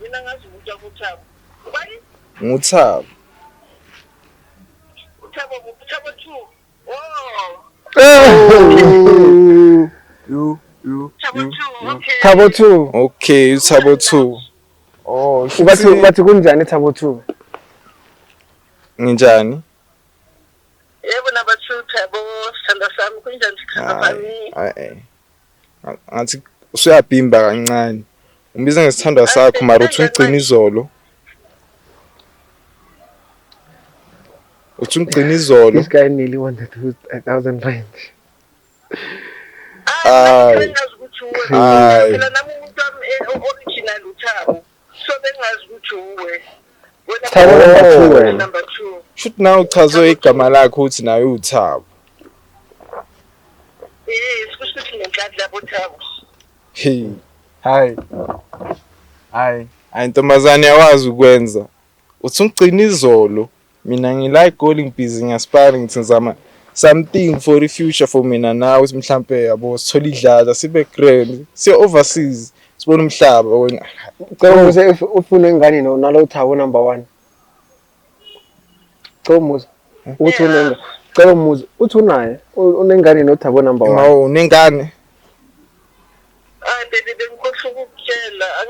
Mina ngazi ukuthi akuthabo. Ubani? nguThabo. Uthabo 2. Oh. You. Thabo 2. Okay. Thabo 2. Okay, uThabo 2. Oh, Bathi kunjani Thabo 2? Nginjani? Yebo number 2 Thabo sithanda sami kunjani sikhamba sami? Hayi. Ngathi usuyabhimba kancane. Umbiza ngesithandwa sakho mara uthi ungigcina izolo. Uthi ungigcina izolo. This guy nearly wanted 1,000 rand. Hayi. Hayi. Phela nami umuntu original uThabo. So bengazi ukuthi uwe. Thabo number 2. Shoot now uchazwe igama lakho uthi naye uThabo. Kushuthi ngenhlanhla yabo Thabo. Hey. Hayi, ntombazane yawazi ukwenza. Uthi ungigcina izolo. Mina ngilike goal ngibhizi ngiyaspara ngithi ngizama something for the future for mina nawe uthi mhlambe yabo sithola idlaza sibe grand siye overseas sibona umhlaba wena. Cela umuze ufuna ingane nalo Thabo number 1. Cela umuze uthi unenga. Cela umuze uthi unaye unengane noThabo number 1. Hawu nengane. Baby bengikhohlwa ukukutshela